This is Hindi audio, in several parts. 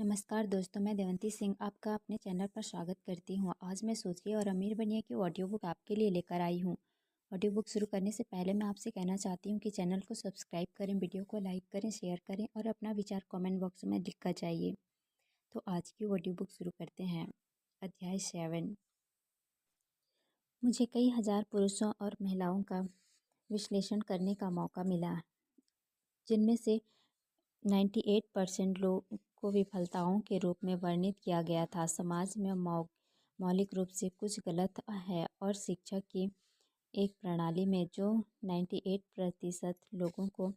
नमस्कार दोस्तों, मैं देवंती सिंह आपका अपने चैनल पर स्वागत करती हूँ। आज मैं सोचिए और अमीर बनिए की ऑडियो बुक आपके लिए लेकर आई हूँ। ऑडियो बुक शुरू करने से पहले मैं आपसे कहना चाहती हूँ कि चैनल को सब्सक्राइब करें, वीडियो को लाइक करें, शेयर करें और अपना विचार कमेंट बॉक्स में लिख कर जाइए। तो आज की ऑडियो बुक शुरू करते हैं। अध्याय 7। मुझे कई हजार पुरुषों और महिलाओं का विश्लेषण करने का मौका मिला, जिनमें से 98% लोग को विफलताओं के रूप में वर्णित किया गया था। समाज में मौलिक रूप से कुछ गलत है और शिक्षा की एक प्रणाली में जो 98% लोगों को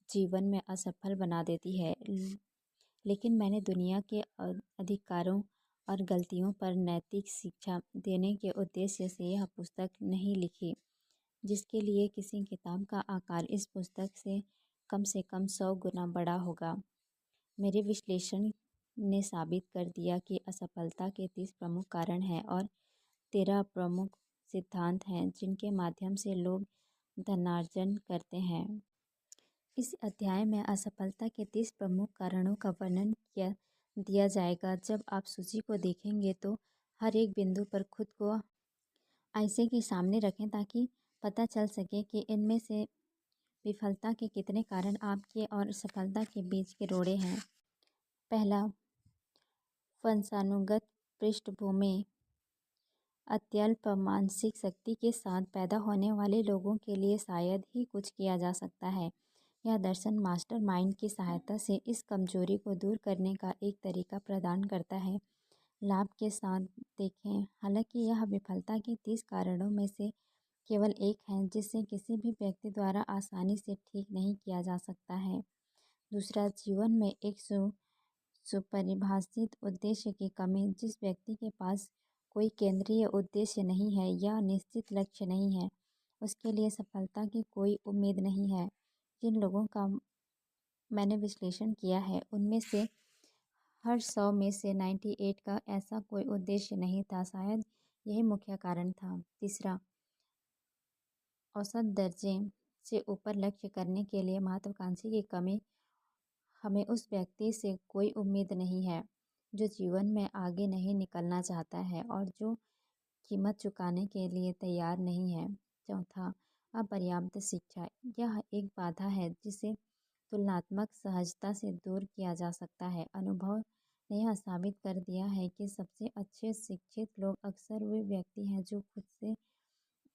जीवन में असफल बना देती है। लेकिन मैंने दुनिया के अधिकारों और गलतियों पर नैतिक शिक्षा देने के उद्देश्य से यह पुस्तक नहीं लिखी, जिसके लिए किसी किताब का आकार इस पुस्तक से कम 100 गुना बड़ा होगा। मेरे विश्लेषण ने साबित कर दिया कि असफलता के 30 प्रमुख कारण हैं और 13 प्रमुख सिद्धांत हैं जिनके माध्यम से लोग धनार्जन करते हैं। इस अध्याय में असफलता के 30 प्रमुख कारणों का वर्णन दिया जाएगा। जब आप सूची को देखेंगे तो हर एक बिंदु पर खुद को आईने के सामने रखें ताकि पता चल सके कि इनमें से विफलता के कितने कारण आपके और सफलता के बीच के रोड़े हैं। पहला, वंशानुगत पृष्ठभूमि। अत्यल्प मानसिक शक्ति के साथ पैदा होने वाले लोगों के लिए शायद ही कुछ किया जा सकता है। यह दर्शन मास्टरमाइंड की सहायता से इस कमजोरी को दूर करने का एक तरीका प्रदान करता है। लाभ के साथ देखें। हालांकि यह विफलता के 30 कारणों में से केवल एक है जिसे किसी भी व्यक्ति द्वारा आसानी से ठीक नहीं किया जा सकता है। दूसरा, जीवन में एक सुपरिभाषित उद्देश्य की कमी। जिस व्यक्ति के पास कोई केंद्रीय उद्देश्य नहीं है या निश्चित लक्ष्य नहीं है, उसके लिए सफलता की कोई उम्मीद नहीं है। जिन लोगों का मैंने विश्लेषण किया है उनमें से हर 100 में से 98 का ऐसा कोई उद्देश्य नहीं था। शायद यही मुख्य कारण था। तीसरा, औसत दर्जे से ऊपर लक्ष्य करने के लिए महत्वाकांक्षी की कमी। हमें उस व्यक्ति से कोई उम्मीद नहीं है जो जीवन में आगे नहीं निकलना चाहता है और जो कीमत चुकाने के लिए तैयार नहीं है। चौथा, अपर्याप्त शिक्षा। यह एक बाधा है जिसे तुलनात्मक सहजता से दूर किया जा सकता है। अनुभव ने यह साबित कर दिया है कि सबसे अच्छे शिक्षित लोग अक्सर वे व्यक्ति हैं जो खुद से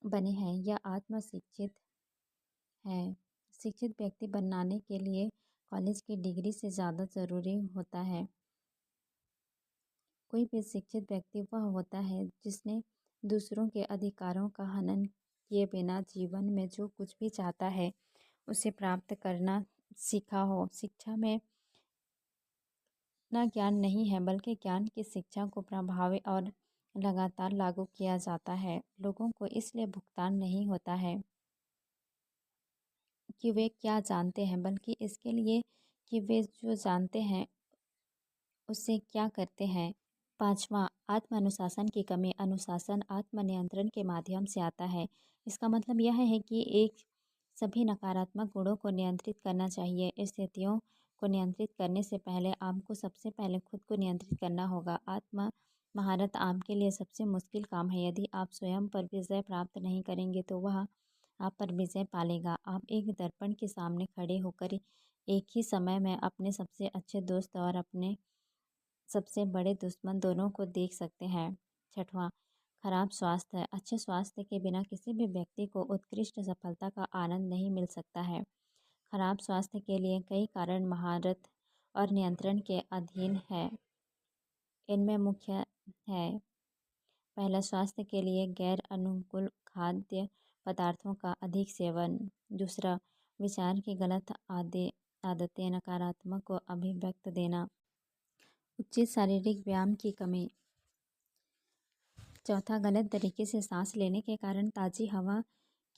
बने हैं या आत्मशिक्षित हैं। शिक्षित व्यक्ति बनाने के लिए कॉलेज की डिग्री से ज़्यादा ज़रूरी होता है। कोई भी शिक्षित व्यक्ति वह होता है जिसने दूसरों के अधिकारों का हनन किए बिना जीवन में जो कुछ भी चाहता है उसे प्राप्त करना सीखा हो। शिक्षा में ना ज्ञान नहीं है बल्कि ज्ञान की शिक्षा को प्रभावी और लगातार लागू किया जाता है। लोगों को इसलिए भुगतान नहीं होता है कि वे क्या जानते हैं, बल्कि इसके लिए कि वे जो जानते हैं उससे क्या करते हैं। पांचवा, आत्म अनुशासन की कमी। अनुशासन आत्मनियंत्रण के माध्यम से आता है। इसका मतलब यह है कि एक सभी नकारात्मक गुणों को नियंत्रित करना चाहिए। स्थितियों को नियंत्रित करने से पहले आपको सबसे पहले खुद को नियंत्रित करना होगा। आत्म महारत आपके लिए सबसे मुश्किल काम है। यदि आप स्वयं पर विजय प्राप्त नहीं करेंगे तो वह आप पर विजय पालेगा। आप एक दर्पण के सामने खड़े होकर एक ही समय में अपने सबसे अच्छे दोस्त और अपने सबसे बड़े दुश्मन दोनों को देख सकते हैं। छठवां, खराब स्वास्थ्य। अच्छे स्वास्थ्य के बिना किसी भी व्यक्ति को उत्कृष्ट सफलता का आनंद नहीं मिल सकता है। खराब स्वास्थ्य के लिए कई कारण महारत और नियंत्रण के अधीन है। इनमें मुख्य है: पहला, स्वास्थ्य के लिए गैर अनुकूल खाद्य पदार्थों का अधिक सेवन। दूसरा, विचार की गलत आदतें नकारात्मक को अभिव्यक्त देना। उचित शारीरिक व्यायाम की कमी। चौथा, गलत तरीके से सांस लेने के कारण ताज़ी हवा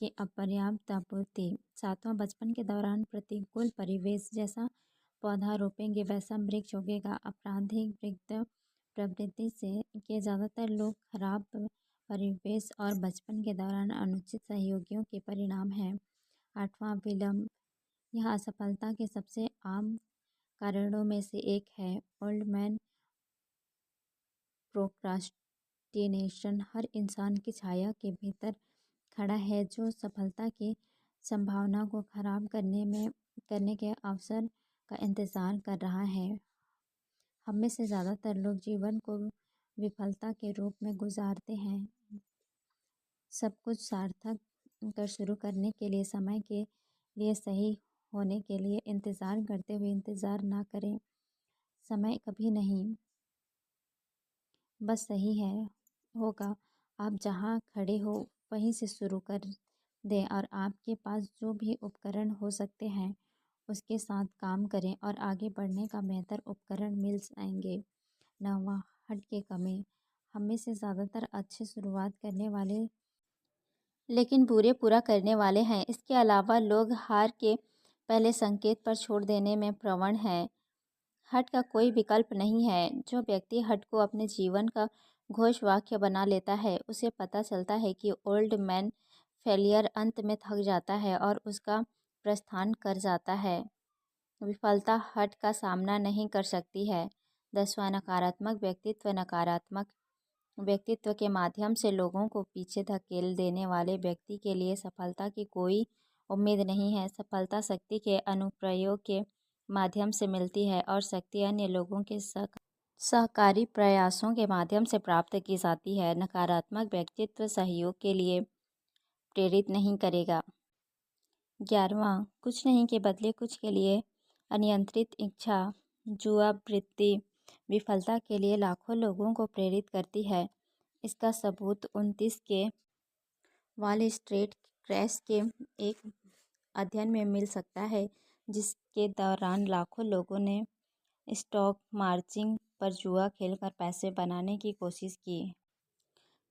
की अपर्याप्त आपूर्ति। सातवां, बचपन के दौरान प्रतिकूल परिवेश। जैसा पौधा रोपेंगे वैसा वृक्ष उगेगा। आपराधिक प्रवृत्ति से के ज़्यादातर लोग खराब परिवेश और बचपन के दौरान अनुचित सहयोगियों के परिणाम हैं। आठवां, विलंब। यह असफलता के सबसे आम कारणों में से एक है ओल्ड मैन प्रोक्रास्टिनेशन। हर इंसान की छाया के भीतर खड़ा है जो सफलता की संभावना को खराब करने के अवसर का इंतज़ार कर रहा है। हम में से ज़्यादातर लोग जीवन को विफलता के रूप में गुजारते हैं। सब कुछ सार्थक कर शुरू करने के लिए समय के लिए सही होने के लिए इंतज़ार करते हुए इंतज़ार ना करें। समय कभी नहीं, बस सही है होगा। आप जहाँ खड़े हो वहीं से शुरू कर दें और आपके पास जो भी उपकरण हो सकते हैं उसके साथ काम करें और आगे बढ़ने का बेहतर उपकरण मिल जाएंगे। 9वां, हट के कमी। हम में से ज़्यादातर अच्छी शुरुआत करने वाले लेकिन बुरे पूरा करने वाले हैं। इसके अलावा लोग हार के पहले संकेत पर छोड़ देने में प्रवण हैं। हट का कोई विकल्प नहीं है। जो व्यक्ति हट को अपने जीवन का घोष वाक्य बना लेता है उसे पता चलता है कि ओल्ड मैन फेलियर अंत में थक जाता है और उसका प्रस्थान कर जाता है। विफलता हट का सामना नहीं कर सकती है। 10वां, नकारात्मक व्यक्तित्व। नकारात्मक व्यक्तित्व के माध्यम से लोगों को पीछे धकेल देने वाले व्यक्ति के लिए सफलता की कोई उम्मीद नहीं है। सफलता शक्ति के अनुप्रयोग के माध्यम से मिलती है और शक्ति अन्य लोगों के सहकारी प्रयासों के माध्यम से प्राप्त की जाती है। नकारात्मक व्यक्तित्व सहयोग के लिए प्रेरित नहीं करेगा। 11वां, कुछ नहीं के बदले कुछ के लिए अनियंत्रित इच्छा। जुआ वृत्ति विफलता के लिए लाखों लोगों को प्रेरित करती है। इसका सबूत 29 के वॉल स्ट्रीट क्रैश के एक अध्ययन में मिल सकता है जिसके दौरान लाखों लोगों ने स्टॉक मार्जिन पर जुआ खेलकर पैसे बनाने की कोशिश की।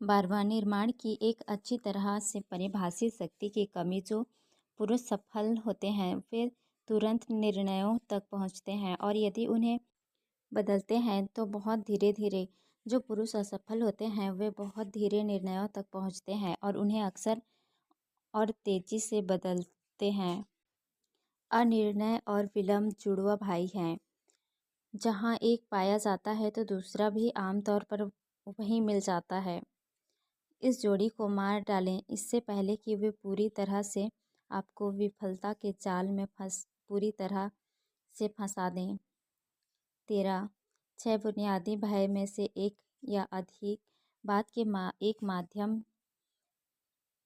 12वां, निर्माण की एक अच्छी तरह से परिभाषित शक्ति की कमी। जो पुरुष सफल होते हैं वे तुरंत निर्णयों तक पहुंचते हैं और यदि उन्हें बदलते हैं तो बहुत धीरे धीरे। जो पुरुष असफल होते हैं वे बहुत धीरे निर्णयों तक पहुंचते हैं और उन्हें अक्सर और तेजी से बदलते हैं। अनिर्णय और विलंब जुड़वा भाई हैं। जहां एक पाया जाता है तो दूसरा भी आमतौर पर वहीं मिल जाता है। इस जोड़ी को मार डालें इससे पहले कि वे पूरी तरह से आपको विफलता के जाल में पूरी तरह से फंसा दें। 13, 6 बुनियादी भय में से एक या अधिक बात के एक माध्यम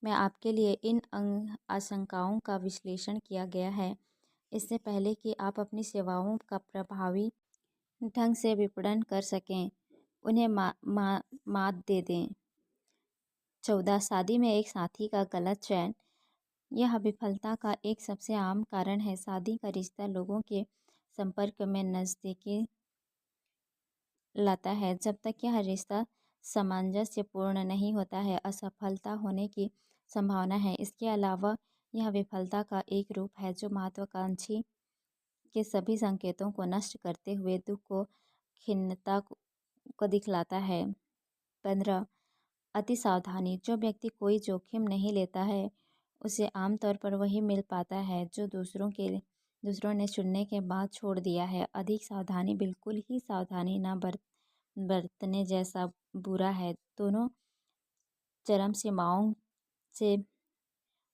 में आपके लिए इन आशंकाओं का विश्लेषण किया गया है इससे पहले कि आप अपनी सेवाओं का प्रभावी ढंग से विपणन कर सकें। उन्हें मात दे दें। 14, शादी में एक साथी का गलत चयन। यह विफलता का एक सबसे आम कारण है। शादी का रिश्ता लोगों के संपर्क में नज़दीकी लाता है। जब तक यह रिश्ता सामंजस्यपूर्ण नहीं होता है असफलता होने की संभावना है। इसके अलावा यह विफलता का एक रूप है जो महत्वाकांक्षी के सभी संकेतों को नष्ट करते हुए दुख को खिन्नता को दिखलाता है। 15, अति सावधानी। जो व्यक्ति कोई जोखिम नहीं लेता है उसे आमतौर पर वही मिल पाता है जो दूसरों ने चुनने के बाद छोड़ दिया है। अधिक सावधानी बिल्कुल ही सावधानी न बरतने जैसा बुरा है। दोनों चरम सीमाओं से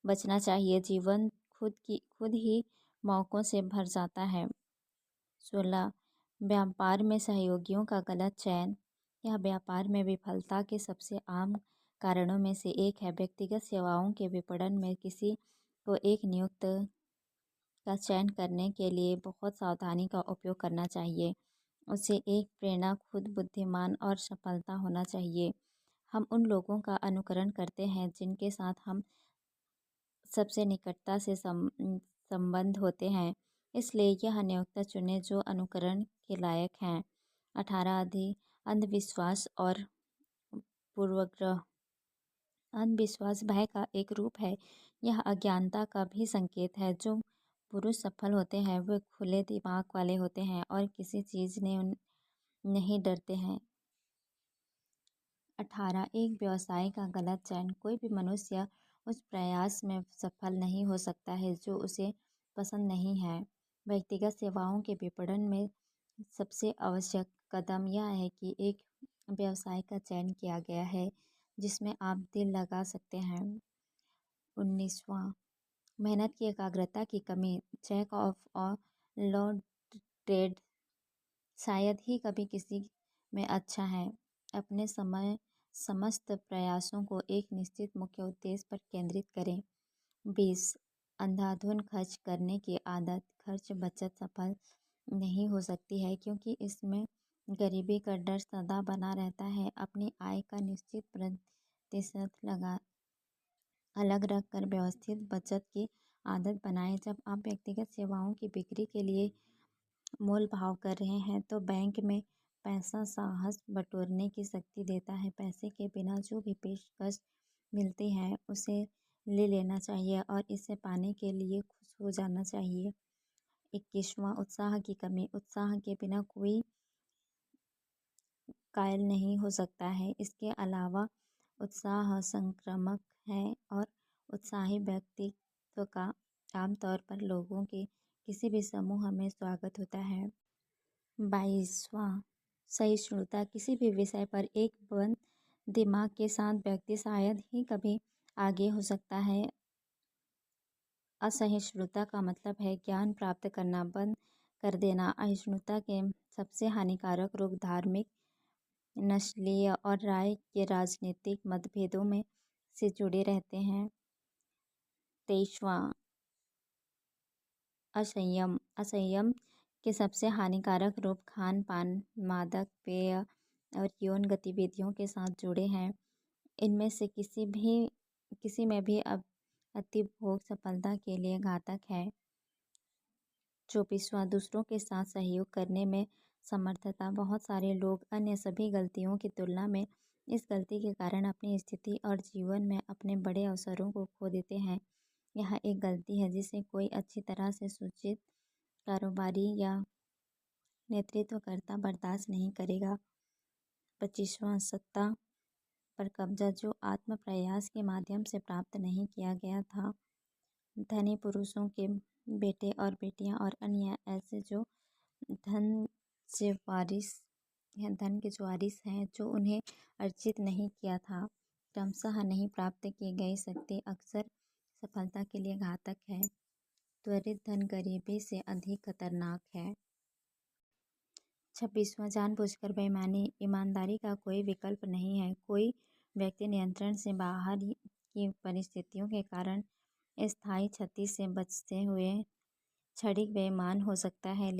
बचना चाहिए। जीवन खुद ही मौक़ों से भर जाता है। 16, व्यापार में सहयोगियों का गलत चयन। यह व्यापार में विफलता के सबसे आम कारणों में से एक है। व्यक्तिगत सेवाओं के विपणन में किसी को एक नियुक्त का चयन करने के लिए बहुत सावधानी का उपयोग करना चाहिए। उसे एक प्रेरणा खुद बुद्धिमान और सफलता होना चाहिए। हम उन लोगों का अनुकरण करते हैं जिनके साथ हम सबसे निकटता से संबंध होते हैं इसलिए यह नियोक्ता चुने जो अनुकरण के लायक हैं। 18, अंधविश्वास और पूर्वग्रह। अंधविश्वास भय का एक रूप है। यह अज्ञानता का भी संकेत है। जो पुरुष सफल होते हैं वे खुले दिमाग वाले होते हैं और किसी चीज़ ने नहीं डरते हैं। 18, एक व्यवसाय का गलत चयन। कोई भी मनुष्य उस प्रयास में सफल नहीं हो सकता है जो उसे पसंद नहीं है। व्यक्तिगत सेवाओं के विपणन में सबसे आवश्यक कदम यह है कि एक व्यवसाय का चयन किया गया है जिसमें आप दिल लगा सकते हैं। 19वां, मेहनत की एकाग्रता की कमी। जैक ऑफ ऑल ट्रेड शायद ही कभी किसी में अच्छा है। अपने समस्त प्रयासों को एक निश्चित मुख्य उद्देश्य पर केंद्रित करें। 20, अंधाधुंध खर्च करने की आदत। खर्च बचत सफल नहीं हो सकती है क्योंकि इसमें गरीबी का डर सदा बना रहता है। अपनी आय का निश्चित प्रतिशत अलग रख कर व्यवस्थित बचत की आदत बनाएं। जब आप व्यक्तिगत सेवाओं की बिक्री के लिए मोल भाव कर रहे हैं तो बैंक में पैसा साहस बटोरने की शक्ति देता है। पैसे के बिना जो भी पेशकश मिलती है उसे ले लेना चाहिए और इसे पाने के लिए खुश हो जाना चाहिए। 21वां, उत्साह की कमी। उत्साह के बिना कोई कायल नहीं हो सकता है। इसके अलावा उत्साह संक्रामक है और उत्साही व्यक्तित्व का आमतौर पर लोगों के किसी भी समूह में स्वागत होता है। 22वां, सहिष्णुता। किसी भी विषय पर एक बंद दिमाग के साथ व्यक्ति शायद ही कभी आगे हो सकता है। असहिष्णुता का मतलब है ज्ञान प्राप्त करना बंद कर देना। असहिष्णुता के सबसे हानिकारक रोग धार्मिक, नस्लीय और राय के राजनीतिक मतभेदों में से जुड़े रहते हैं। 23वां, असंयम। असंयम के सबसे हानिकारक रूप खान पान, मादक पेय और यौन गतिविधियों के साथ जुड़े हैं। इनमें से किसी में भी अतिभोग सफलता के लिए घातक है। 24वां, दूसरों के साथ सहयोग करने में समर्थता। बहुत सारे लोग अन्य सभी गलतियों की तुलना में इस गलती के कारण अपनी स्थिति और जीवन में अपने बड़े अवसरों को खो देते हैं। यह एक गलती है जिसे कोई अच्छी तरह से सूचित कारोबारी या नेतृत्वकर्ता बर्दाश्त नहीं करेगा। 25वां, सत्ता पर कब्जा जो आत्म प्रयास के माध्यम से प्राप्त नहीं किया गया था। धनी पुरुषों के बेटे और बेटियां और अन्य ऐसे जो धन के जो वारिस हैं जो उन्हें अर्जित नहीं किया था, क्रमशः नहीं प्राप्त की गई शक्ति अक्सर सफलता के लिए घातक है। त्वरित धन गरीबी से अधिक खतरनाक है। 26वां, जानबूझकर बेईमानी। ईमानदारी का कोई विकल्प नहीं है। कोई व्यक्ति नियंत्रण से बाहर की परिस्थितियों के कारण स्थायी क्षति से बचते हुए क्षणिक बेईमान हो सकता है